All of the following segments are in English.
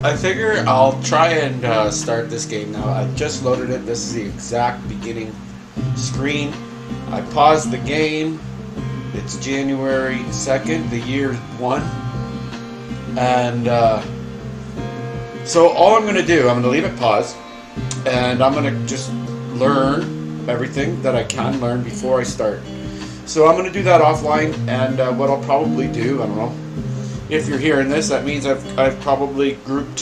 I figure I'll try and start this game now. I just loaded it. This is the exact beginning screen. I paused the game. It's January 2nd, the year 1. And so all I'm going to do, I'm going to leave it paused. And I'm going to just learn everything that I can learn before I start. So I'm going to do that offline. And what I'll probably do, I don't know. If you're hearing this, that means I've probably grouped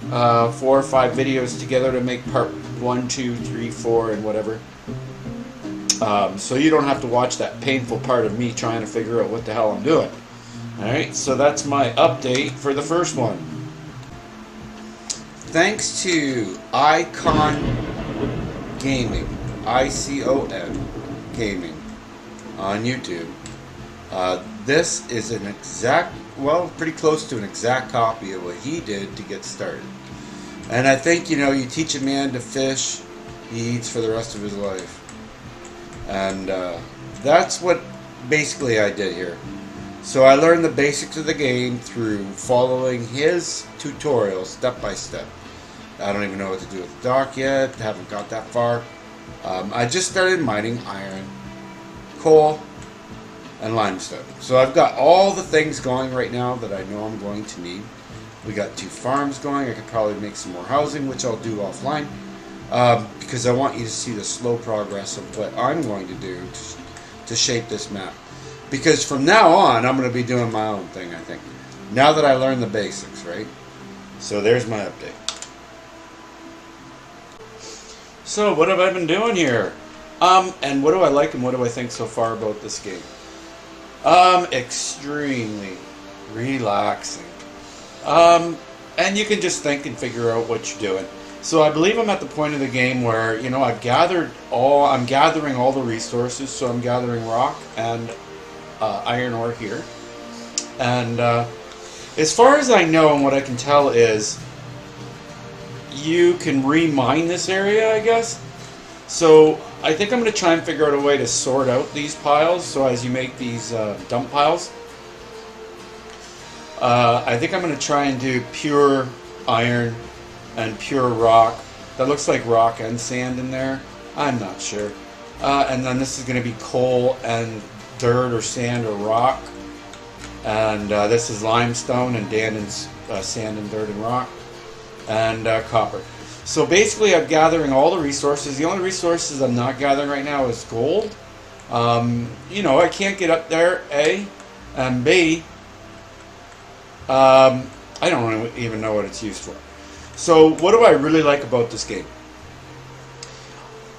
4 or 5 videos together to make part 1, 2, 3, 4, and whatever. So you don't have to watch that painful part of me trying to figure out what the hell I'm doing. Alright, so that's my update for the first one. Thanks to Icon Gaming, ICON Gaming, on YouTube. This is an exact, well, pretty close to an exact copy of what he did to get started. And I think, you teach a man to fish, he eats for the rest of his life. And that's what basically I did here. So I learned the basics of the game through following his tutorial step by step. I don't even know what to do with the dock yet, haven't got that far. I just started mining iron, coal, and limestone. So I've got all the things going right now that I know I'm going to need. We got 2 farms going. I could probably make some more housing, which I'll do offline, because I want you to see the slow progress of what I'm going to do to shape this map. Because from now on, I'm going to be doing my own thing, I think. Now that I learned the basics, right? So there's my update. So what have I been doing here? And what do I like and what do I think so far about this game? Extremely relaxing. And you can just think and figure out what you're doing. So I believe I'm at the point of the game where, I'm gathering all the resources. So I'm gathering rock and iron ore here. And as far as I know and what I can tell is you can remine this area, I guess. So I think I'm going to try and figure out a way to sort out these piles. So as you make these dump piles, I think I'm going to try and do pure iron and pure rock. That looks like rock and sand in there. I'm not sure. And then this is going to be coal and dirt or sand or rock. And this is limestone and Danden's sand and dirt and rock. And copper. So basically I'm gathering all the resources. The only resources I'm not gathering right now is gold. I can't get up there, A. And B, I don't even know what it's used for. So what do I really like about this game?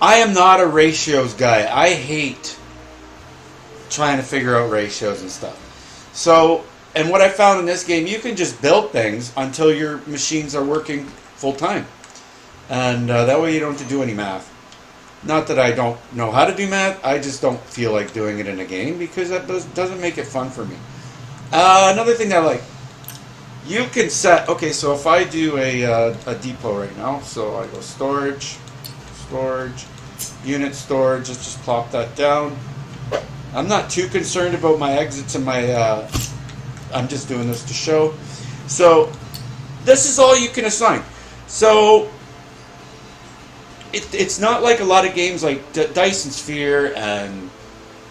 I am not a ratios guy. I hate trying to figure out ratios and stuff. So, and what I found in this game, you can just build things until your machines are working full time. And that way you don't have to do any math. Not that I don't know how to do math, I just don't feel like doing it in a game because that doesn't make it fun for me. Another thing that I like, you can set, okay, so if I do a depot right now, so I go storage, unit storage, let's just plop that down. I'm not too concerned about my exits and my, I'm just doing this to show. So this is all you can assign. So it's not like a lot of games like Dyson Sphere and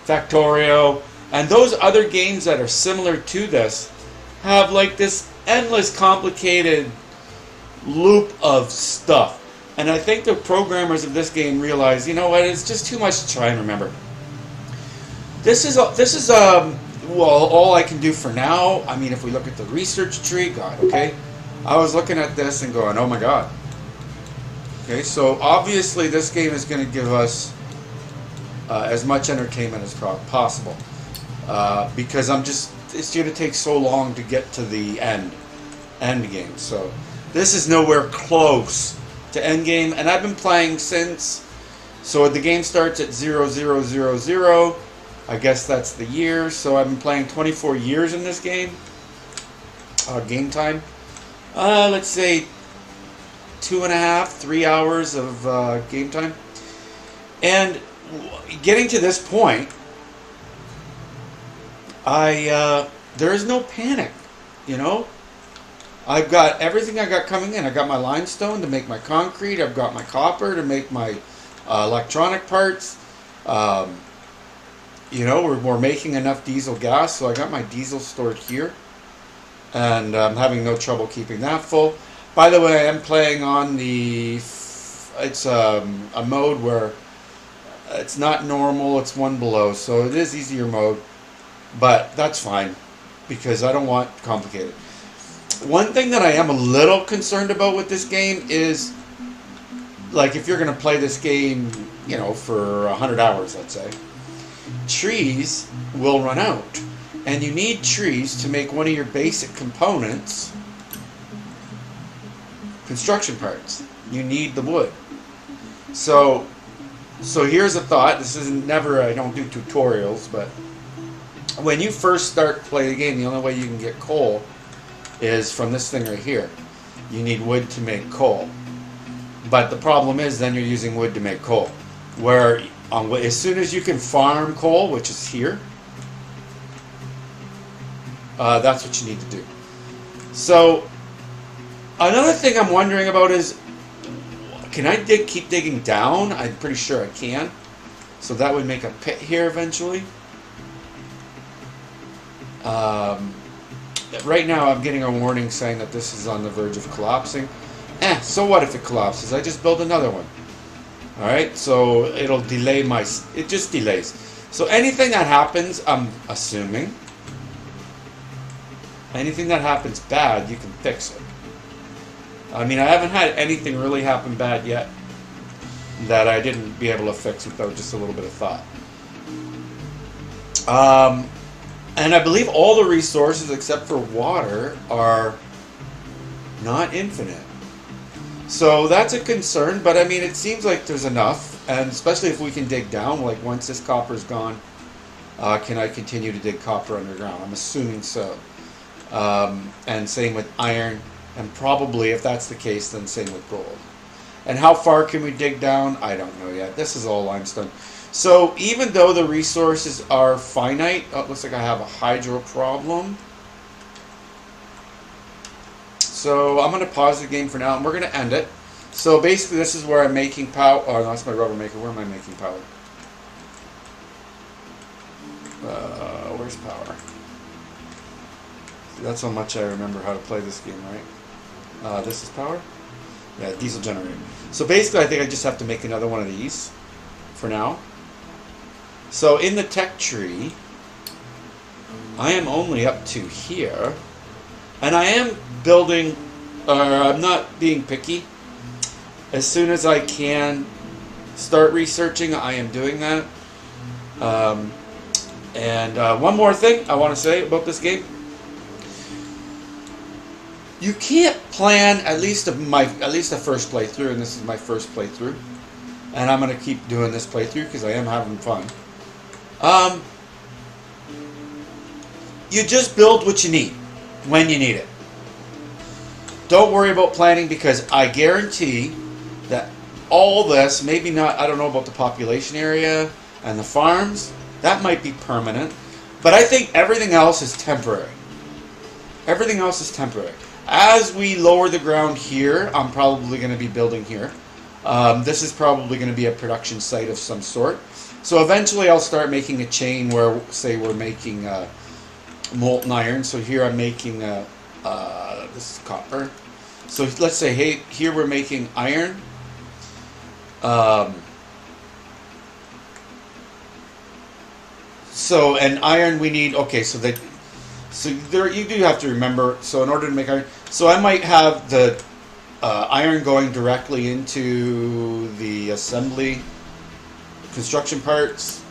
Factorio and those other games that are similar to this have like this endless complicated loop of stuff. And I think the programmers of this game realize, you know what, it's just too much to try and remember. This is well, all I can do for now. I mean, if we look at the research tree, God, okay? I was looking at this and going, oh my God. Okay, so obviously this game is going to give us as much entertainment as possible. Because it's going to take so long to get to the end game. So this is nowhere close to end game. And I've been playing since, so the game starts at 0000. I guess that's the year. So I've been playing 24 years in this game. Game time. Let's say 2.5, 3 hours of game time. And getting to this point, there is no panic, I've got everything I got coming in. I got my limestone to make my concrete. I've got my copper to make my electronic parts. Um, we're making enough diesel gas, so I got my diesel stored here, and I'm having no trouble keeping that full. By the way, I am playing on it's a mode where it's not normal, it's one below, so it is easier mode, but that's fine because I don't want complicated. One thing that I am a little concerned about with this game is, like, if you're going to play this game, for 100 hours, let's say, trees will run out. And you need trees to make one of your basic components, construction parts. You need the wood. So here's a thought. This isn't never, I don't do tutorials, but when you first start playing the game, the only way you can get coal is from this thing right here. You need wood to make coal. But the problem is then you're using wood to make coal. Where as soon as you can farm coal, which is here, that's what you need to do. So another thing I'm wondering about is, can I keep digging down? I'm pretty sure I can. So that would make a pit here eventually. Right now I'm getting a warning saying that this is on the verge of collapsing. So what if it collapses? I just build another one. Alright, so it'll delay it just delays. So anything that happens, I'm assuming, anything that happens bad, you can fix it. I mean, I haven't had anything really happen bad yet that I didn't be able to fix without just a little bit of thought. And I believe all the resources except for water are not infinite. So that's a concern, but I mean, it seems like there's enough, and especially if we can dig down, like once this copper's gone, can I continue to dig copper underground? I'm assuming so. And same with iron, and probably if that's the case, then same with gold. And how far can we dig down? I don't know yet. This is all limestone. So even though the resources are finite, it looks like I have a hydro problem. So I'm going to pause the game for now, and we're going to end it. So basically this is where I'm making power. Oh, no, that's my rubber maker. Where am I making power? Where's power? See, that's how much I remember how to play this game, right? This is power? Yeah, diesel generator. So basically I think I just have to make another one of these for now. So in the tech tree, I am only up to here, and I am building, I'm not being picky. As soon as I can start researching, I am doing that. One more thing I want to say about this game. You can't plan, at least the first playthrough, and this is my first playthrough, and I'm going to keep doing this playthrough because I am having fun. You just build what you need when you need it. Don't worry about planning, because I guarantee that all this, maybe not, I don't know about the population area and the farms, that might be permanent, but I think everything else is temporary. Everything else is temporary. As we lower the ground here, I'm probably going to be building here. This is probably going to be a production site of some sort. So eventually I'll start making a chain where, say, we're making molten iron. So here I'm making, this is copper. So let's say, hey, here we're making iron. So, and iron we need, okay, so there you do have to remember, so in order to make iron, so I might have the iron going directly into the assembly construction parts,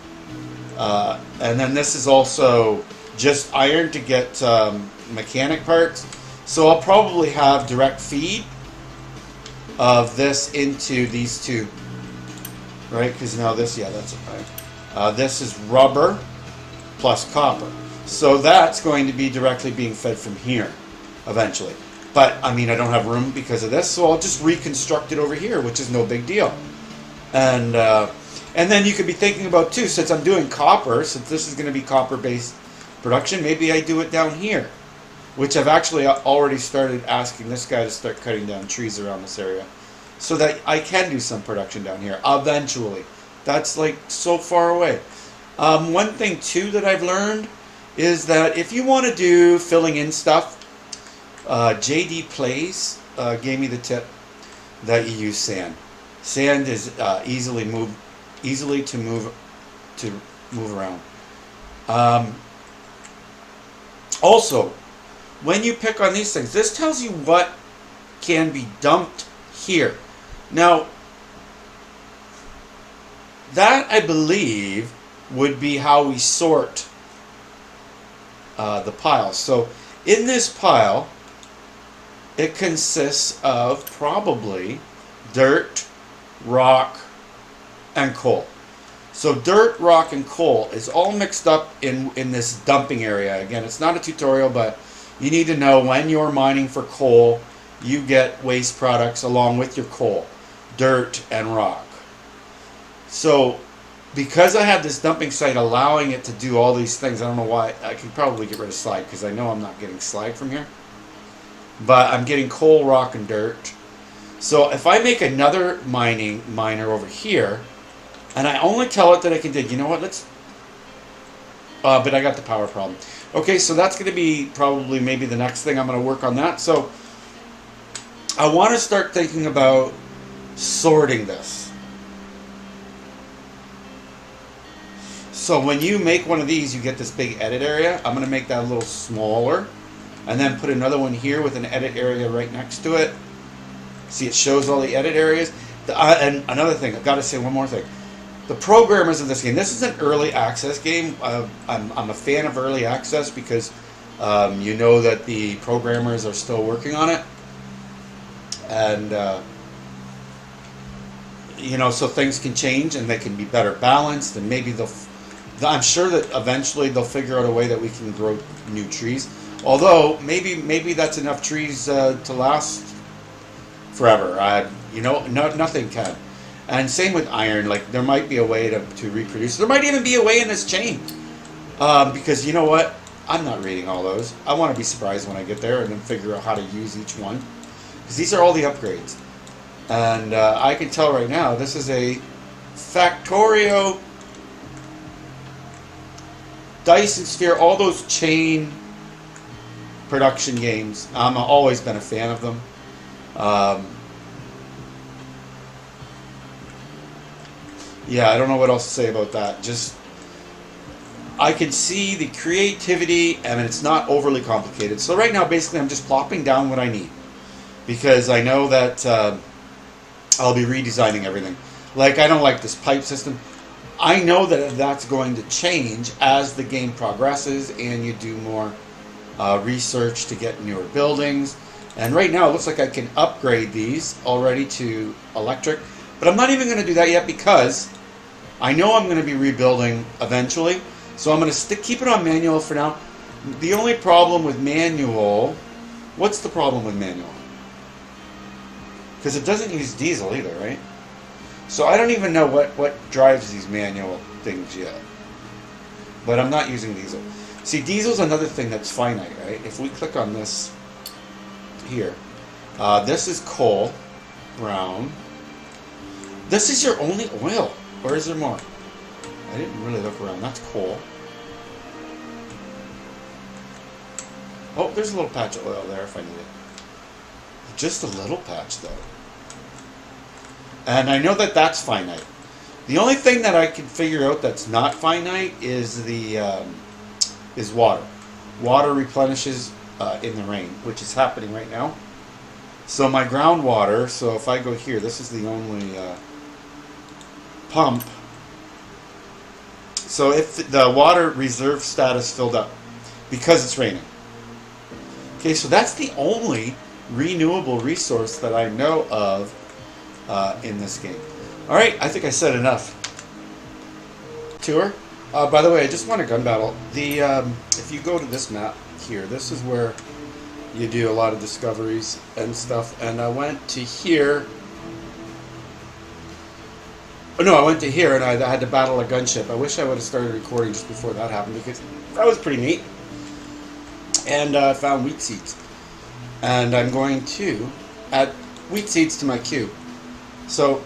and then this is also just iron to get mechanic parts. So I'll probably have direct feed of this into these two, right? Because now this, yeah, that's okay. This is rubber plus copper, so that's going to be directly being fed from here eventually. But I mean, I don't have room because of this, so I'll just reconstruct it over here, which is no big deal. And then you could be thinking about too, since I'm doing copper, since this is going to be copper-based production, maybe I do it down here, which I've actually already started asking this guy to start cutting down trees around this area so that I can do some production down here eventually. That's like so far away. One thing too that I've learned is that if you want to do filling in stuff, JD Plays gave me the tip that you use sand. Sand is easily to move around. Also, when you pick on these things, this tells you what can be dumped here. Now, that I believe would be how we sort the piles. So in this pile, it consists of probably dirt, rock, and coal. So dirt, rock, and coal is all mixed up in this dumping area. Again, it's not a tutorial, but you need to know when you're mining for coal, you get waste products along with your coal, dirt, and rock. So because I have this dumping site allowing it to do all these things, I don't know why, I can probably get rid of slag because I know I'm not getting slag from here. But I'm getting coal, rock, and dirt. So if I make another miner over here, and I only tell it that I can dig, you know what, let's... but I got the power problem. Okay, so that's going to be probably maybe the next thing I'm going to work on that. So I want to start thinking about sorting this. So when you make one of these, you get this big edit area. I'm going to make that a little smaller. And then put another one here with an edit area right next to it. See, it shows all the edit areas. And another thing, I've got to say one more thing. The programmers of this game, this is an early access game. I'm a fan of early access because you know that the programmers are still working on it. And, you know, so things can change and they can be better balanced. And maybe I'm sure that eventually they'll figure out a way that we can grow new trees. Although, maybe that's enough trees to last forever. You know, nothing can. And same with iron. Like, there might be a way to reproduce. There might even be a way in this chain. Because, you know what? I'm not reading all those. I want to be surprised when I get there and then figure out how to use each one. Because these are all the upgrades. And I can tell right now, this is a Factorio, Dyson Sphere, all those chain production games. I've always been a fan of them. Yeah, I don't know what else to say about that. Just, I can see the creativity, and it's not overly complicated. So right now, basically, I'm just plopping down what I need. Because I know that I'll be redesigning everything. Like, I don't like this pipe system. I know that that's going to change as the game progresses and you do more research to get newer buildings. And right now, it looks like I can upgrade these already to electric. But I'm not even going to do that yet because I know I'm going to be rebuilding eventually. So I'm going to keep it on manual for now. The only problem with manual... What's the problem with manual? Because it doesn't use diesel either, right? So I don't even know what drives these manual things yet. But I'm not using diesel. See, diesel's another thing that's finite, right? If we click on this here, this is coal, brown. This is your only oil, or is there more? I didn't really look around. That's coal. Oh, there's a little patch of oil there if I need it. Just a little patch, though. And I know that that's finite. The only thing that I can figure out that's not finite is the is water. Water replenishes in the rain, which is happening right now. So my groundwater, so if I go here, this is the only pump. So if the water reserve status filled up because it's raining. Okay, so that's the only renewable resource that I know of in this game. Alright, I think I said enough. Tour. By the way, I just won a gun battle. If you go to this map here, this is where you do a lot of discoveries and stuff. And I went to here. Oh, no, I went to here and I had to battle a gunship. I wish I would have started recording just before that happened because that was pretty neat. and I found wheat seeds. And I'm going to add wheat seeds to my cube. So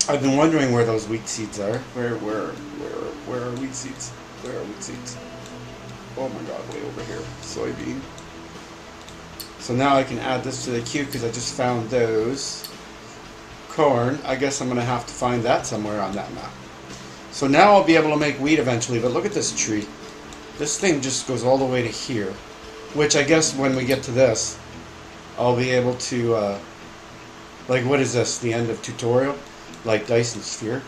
I've been wondering where those wheat seeds are. Where are wheat seeds? Where are wheat seeds? Oh my god, way over here. Soybean. So now I can add this to the cube because I just found those. Corn. I guess I'm going to have to find that somewhere on that map. So now I'll be able to make wheat eventually, but look at this tree. This thing just goes all the way to here, which I guess when we get to this, I'll be able to, like, what is this, the end of tutorial? Like Dyson Sphere.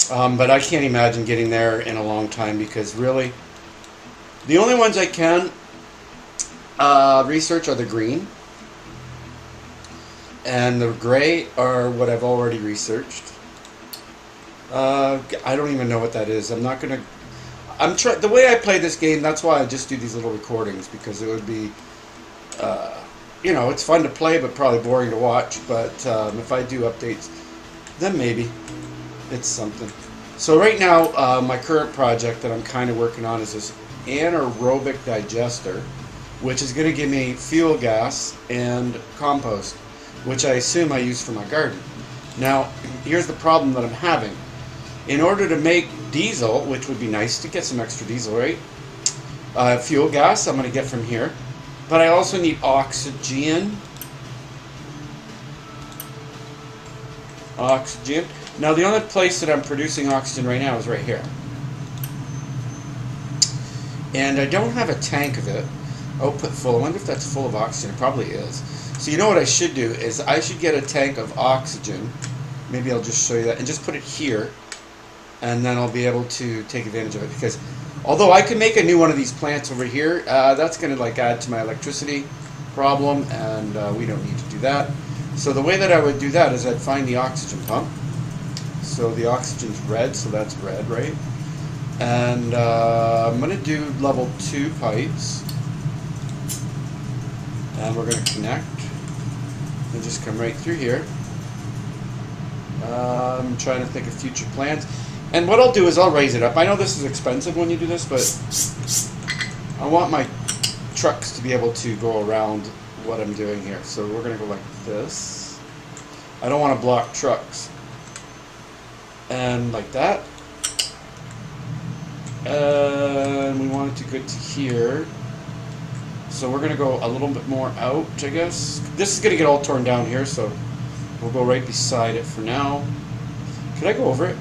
But I can't imagine getting there in a long time because really, the only ones I can research are the green. And the gray are what I've already researched. I don't even know what that is. I'm not gonna. The way I play this game. That's why I just do these little recordings because it would be, you know, it's fun to play but probably boring to watch. But if I do updates, then maybe it's something. So right now, my current project that I'm kind of working on is this anaerobic digester, which is going to give me fuel gas and compost, which I assume I use for my garden. Now, here's the problem that I'm having. In order to make diesel, which would be nice to get some extra diesel, right? Fuel gas I'm going to get from here. But I also need oxygen. Oxygen. Now, the only place that I'm producing oxygen right now is right here. And I don't have a tank of it. Output full. I wonder if that's full of oxygen. It probably is. So you know what I should do is I should get a tank of oxygen. Maybe I'll just show you that and just put it here, and then I'll be able to take advantage of it. Because although I could make a new one of these plants over here, that's going to like add to my electricity problem, and we don't need to do that. So the way that I would do that is I'd find the oxygen pump. So the oxygen's red, so that's red, right? And I'm going to do level 2 pipes. And we're going to connect and just come right through here. I'm trying to think of future plans. And what I'll do is I'll raise it up. I know this is expensive when you do this, but I want my trucks to be able to go around what I'm doing here. So we're going to go like this. I don't want to block trucks. And like that. And we want it to get to here. So we're going to go a little bit more out, I guess. This is going to get all torn down here, so we'll go right beside it for now. Could I go over it?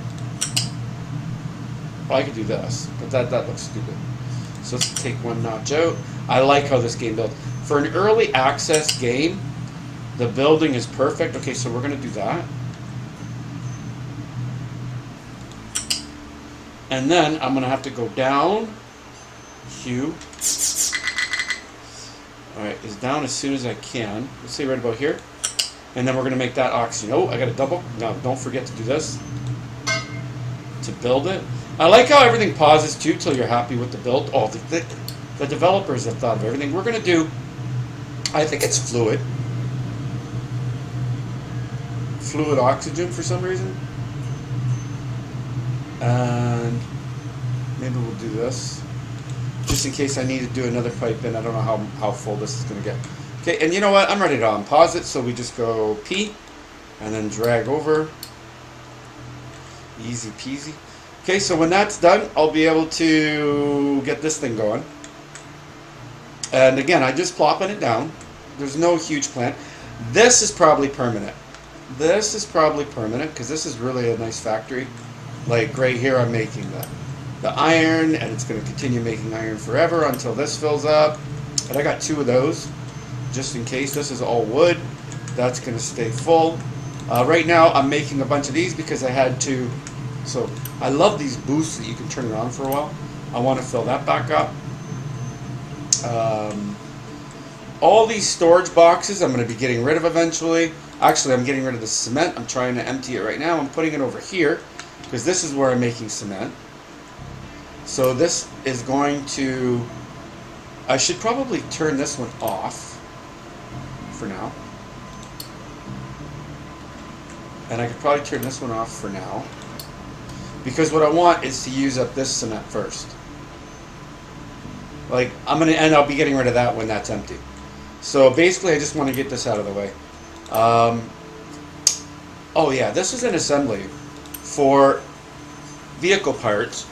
Well, I could do this, but that looks stupid. So let's take one notch out. I like how this game builds. For an early access game, the building is perfect. Okay, so we're going to do that. And then I'm going to have to go down. Hue. Alright, it's down as soon as I can. Let's say right about here. And then we're going to make that oxygen. Oh, I got a double. No, don't forget to do this. To build it. I like how everything pauses too till you're happy with the build. Oh, the developers have thought of everything. We're going to do, I think it's fluid. Fluid oxygen for some reason. And maybe we'll do this. Just in case I need to do another pipe in. I don't know how full this is going to get. Okay, and you know what? I'm ready to unpause it, so we just go P and then drag over. Easy peasy. Okay, so when that's done, I'll be able to get this thing going. And again, I'm just plopping it down. There's no huge plant. This is probably permanent. This is probably permanent because this is really a nice factory. Like right here, I'm making the iron, and it's going to continue making iron forever until this fills up. And I got 2 of those, just in case. This is all wood. That's going to stay full. Right now, I'm making a bunch of these because I had to. So I love these boosts that you can turn it on for a while. I want to fill that back up. All these storage boxes I'm going to be getting rid of eventually. Actually, I'm getting rid of the cement. I'm trying to empty it right now. I'm putting it over here because this is where I'm making cement. So this is going to, I should probably turn this one off for now. And I could probably turn this one off for now. Because what I want is to use up this cement first. Like, I'll be getting rid of that when that's empty. So basically, I just want to get this out of the way. Um, oh yeah, this is an assembly for vehicle parts,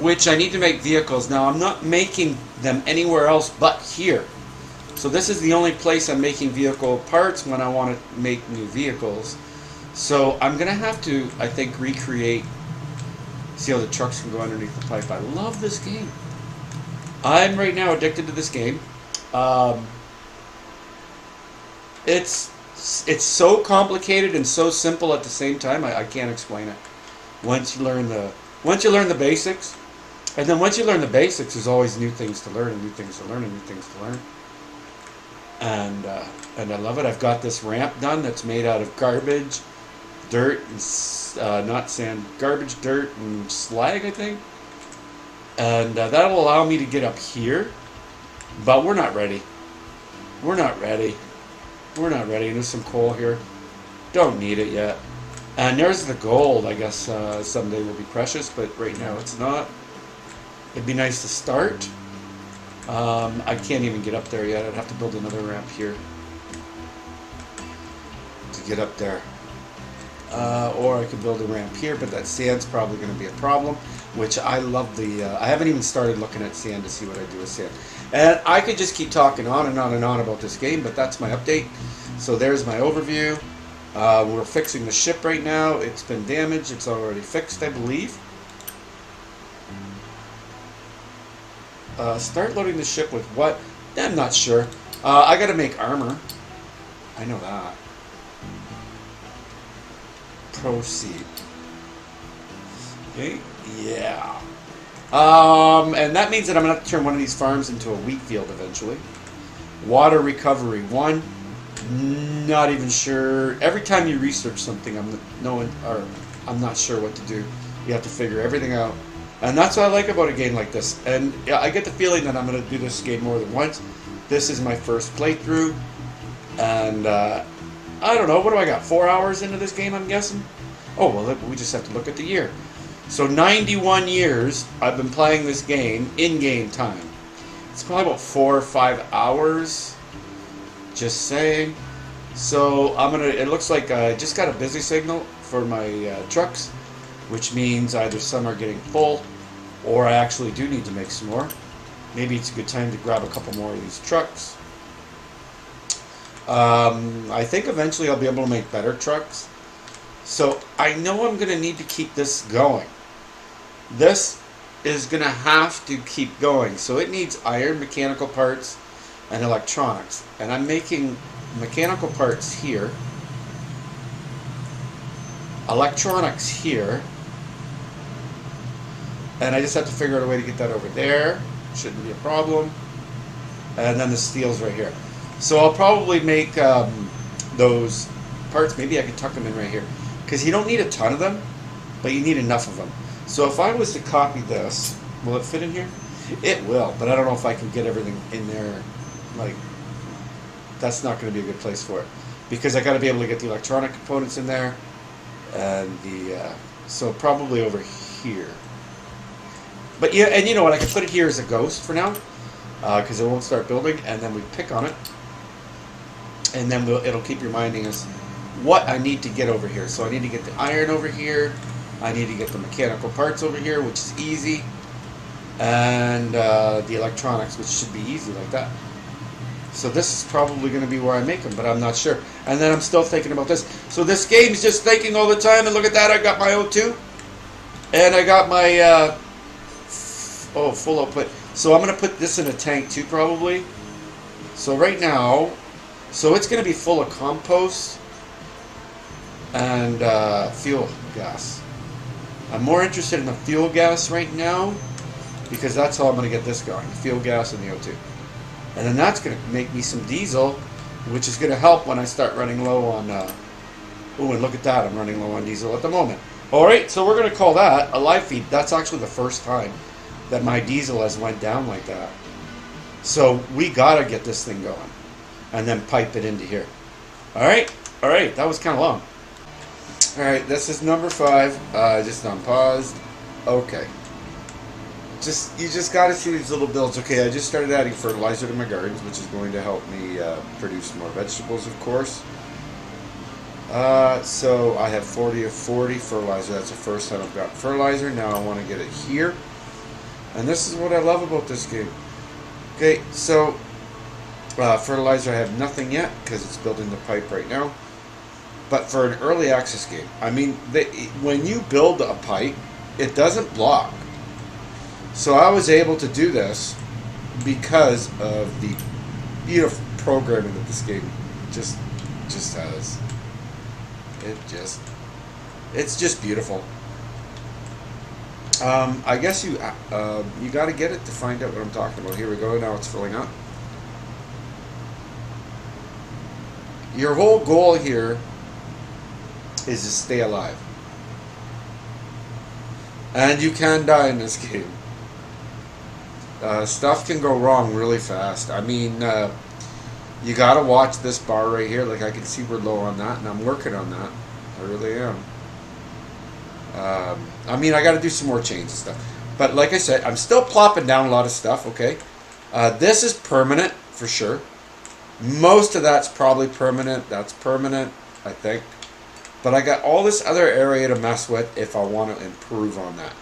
which I need to make vehicles. Now, I'm not making them anywhere else but here. So this is the only place I'm making vehicle parts when I want to make new vehicles. So I'm going to have to, I think, recreate. See how the trucks can go underneath the pipe. I love this game. I'm right now addicted to this game. It's so complicated and so simple at the same time. I can't explain it. Once you learn the basics, and then once you learn the basics, there's always new things to learn and new things to learn and new things to learn. And I love it. I've got this ramp done that's made out of garbage, dirt, and not sand, garbage, dirt, and slag, I think. And that'll allow me to get up here, but we're not ready. We're not ready. We're not ready. There's some coal here. Don't need it yet. And there's the gold. I guess someday will be precious, but right now it's not. It'd be nice to start. I can't even get up there yet. I'd have to build another ramp here to get up there. Or I could build a ramp here, but that sand's probably going to be a problem, which I love the... I haven't even started looking at sand to see what I do with sand. And I could just keep talking on and on and on about this game, but that's my update. So there's my overview. We're fixing the ship right now. It's been damaged. It's already fixed, I believe. Start loading the ship with what? I'm not sure. I got to make armor. I know that. Proceed. Okay. Yeah. And that means that I'm going to have to turn one of these farms into a wheat field eventually. Water recovery 1. Not even sure. Every time you research something, I'm not sure what to do. You have to figure everything out. And that's what I like about a game like this. And yeah, I get the feeling that I'm going to do this game more than once. This is my first playthrough. And I don't know. What do I got? 4 hours into this game, I'm guessing? Oh, well, we just have to look at the year. So 91 years I've been playing this game in-game time. It's probably about 4 or 5 hours. Just saying. So it looks like I just got a busy signal for my trucks, which means either some are getting full, or I actually do need to make some more. Maybe it's a good time to grab a couple more of these trucks. I think eventually I'll be able to make better trucks. So I know I'm going to need to keep this going. This is going to have to keep going. So it needs iron, mechanical parts, and electronics. And I'm making mechanical parts here, electronics here, and I just have to figure out a way to get that over there. Shouldn't be a problem. And then the steel's right here. So I'll probably make those parts. Maybe I could tuck them in right here, because you don't need a ton of them, but you need enough of them. So if I was to copy this, will it fit in here? It will, but I don't know if I can get everything in there. Like, that's not going to be a good place for it, because I got to be able to get the electronic components in there, and so probably over here. But yeah, and you know what? I can put it here as a ghost for now, because it won't start building, and then we pick on it, and then it'll keep reminding us what I need to get over here. So I need to get the iron over here. I need to get the mechanical parts over here, which is easy, and the electronics, which should be easy like that. So this is probably going to be where I make them, but I'm not sure. And then I'm still thinking about this. So this game's just thinking all the time, and look at that, I got my O2, and I got my full output. So I'm going to put this in a tank too, probably. So right now, so it's going to be full of compost and fuel gas. I'm more interested in the fuel gas right now, because that's how I'm going to get this going, fuel gas and the O2. And then that's going to make me some diesel, which is going to help when I start running low on... oh, and look at that, I'm running low on diesel at the moment. Alright, so we're going to call that a live feed. That's actually the first time that my diesel has went down like that. So we got to get this thing going, and then pipe it into here. Alright, that was kind of long. Alright, this is number 5. Just unpaused. Okay. You just got to see these little builds. Okay, I just started adding fertilizer to my gardens, which is going to help me produce more vegetables, of course. So I have 40 of 40 fertilizer. That's the first time I've got fertilizer. Now I want to get it here. And this is what I love about this game. Okay, so fertilizer I have nothing yet because it's building the pipe right now. But for an early access game, I mean, when you build a pipe, it doesn't block. So I was able to do this because of the beautiful programming that this game just has. It's just beautiful. I guess you got to get it to find out what I'm talking about. Here we go. Now it's filling up. Your whole goal here is to stay alive. And you can die in this game. Stuff can go wrong really fast. I mean, you gotta watch this bar right here. Like, I can see we're low on that, and I'm working on that. I really am. I mean, I gotta do some more chains and stuff. But like I said, I'm still plopping down a lot of stuff, okay? This is permanent, for sure. Most of that's probably permanent. That's permanent, I think. But I got all this other area to mess with if I want to improve on that.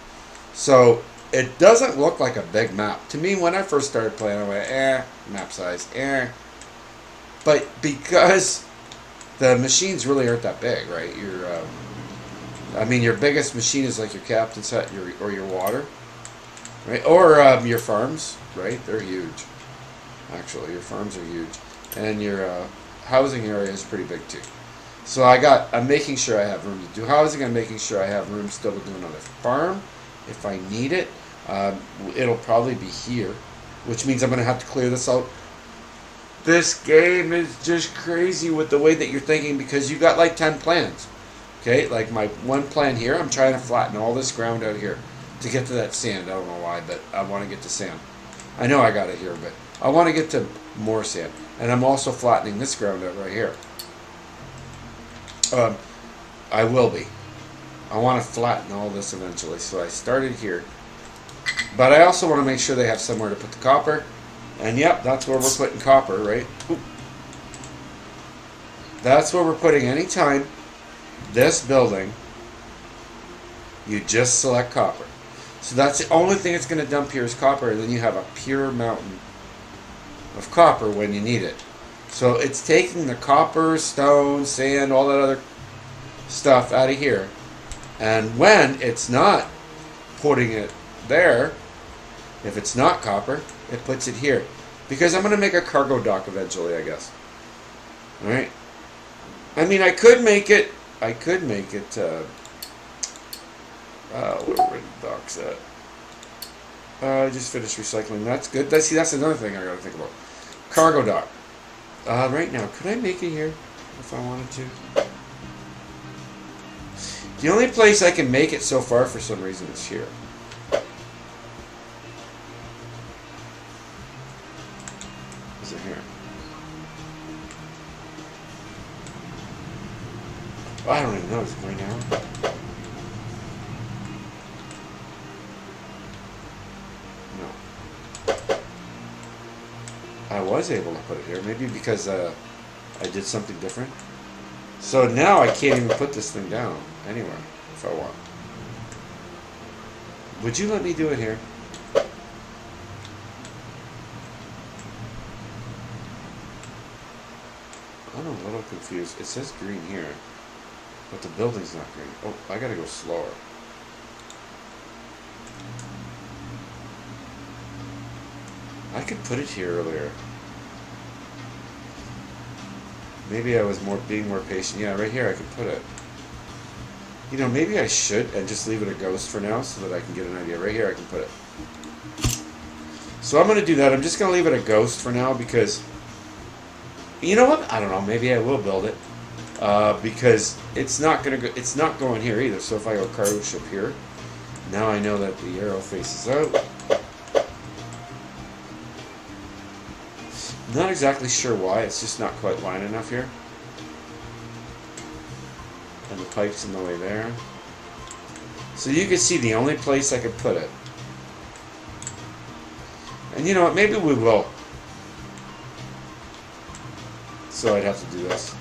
So it doesn't look like a big map. To me, when I first started playing, I went, map size, But because the machines really aren't that big, right? Your biggest machine is like your captain's hut or your water, right? Or your farms, right? They're huge. Actually, your farms are huge. And your housing area is pretty big too. So I'm making sure I have room to do housing. I'm making sure I have room still to do another farm if I need it. It'll probably be here, which means I'm going to have to clear this out. This game is just crazy with the way that you're thinking because you got like 10 plans. Okay, like my one plan here, I'm trying to flatten all this ground out here to get to that sand. I don't know why, but I want to get to sand. I know I got it here, but I want to get to more sand. And I'm also flattening this ground out right here. I will be. I want to flatten all this eventually. So I started here. But I also want to make sure they have somewhere to put the copper. And yep, that's where we're putting copper, right? Oop. That's where we're putting any time this building, you just select copper. So that's the only thing it's going to dump here is copper. And then you have a pure mountain of copper when you need it. So it's taking the copper, stone, sand, all that other stuff out of here. And when it's not putting it there, if it's not copper, it puts it here. Because I'm going to make a cargo dock eventually, I guess. Alright? I mean, I could make it, where the dock's at? I just finished recycling. That's good. That's another thing I got to think about. Cargo dock. Right now, could I make it here if I wanted to? The only place I can make it so far for some reason is here. Is it here? I don't even know. Is it right now? No. I was able to put it here. Maybe because I did something different. So now I can't even put this thing down anywhere if I want. Would you let me do it here? I'm a little confused. It says green here, but the building's not green. Oh, I gotta go slower. I could put it here earlier. Maybe I was being more patient. Yeah, right here I could put it. You know, maybe I should and just leave it a ghost for now so that I can get an idea. Right here I can put it. So I'm going to do that. I'm just going to leave it a ghost for now because, you know what? I don't know. Maybe I will build it because it's not going to go. It's not going here either. So if I go cargo ship here, now I know that the arrow faces out. Not exactly sure why, it's just not quite line enough here. And the pipe's in the way there. So you can see the only place I could put it And you know what? Maybe we will. So I'd have to do this.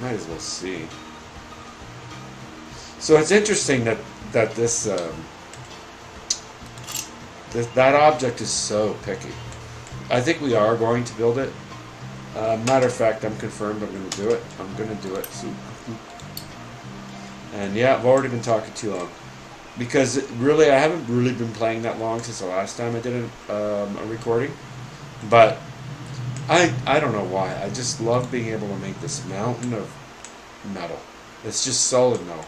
Might as well see. So it's interesting that this that object is so picky. I think we are going to build it. Matter of fact, I'm confirmed I'm going to do it. I'm going to do it. So, and yeah, I've already been talking too long. Because really, I haven't really been playing that long since the last time I did a recording. But I don't know why. I just love being able to make this mountain of metal. It's just solid metal.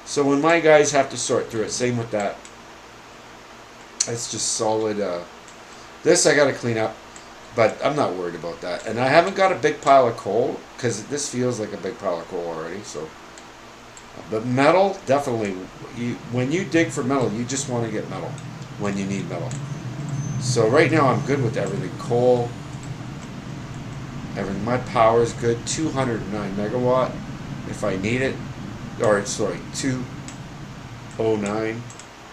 So when my guys have to sort through it, same with that. It's just solid. This I got to clean up, but I'm not worried about that. And I haven't got a big pile of coal, because this feels like a big pile of coal already. So, but metal, definitely. When you dig for metal, you just want to get metal when you need metal. So right now I'm good with everything. Coal, everything. My power is good. 209 megawatt if I need it. Or sorry, 209.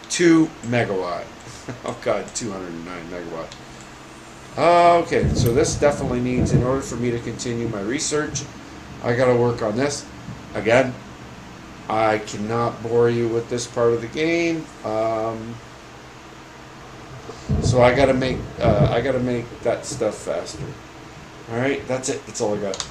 2 megawatt. Oh god, 209 megawatt. Okay, so this definitely needs, in order for me to continue my research, I gotta work on this. Again, I cannot bore you with this part of the game. So I gotta make that stuff faster. Alright, that's it. That's all I got.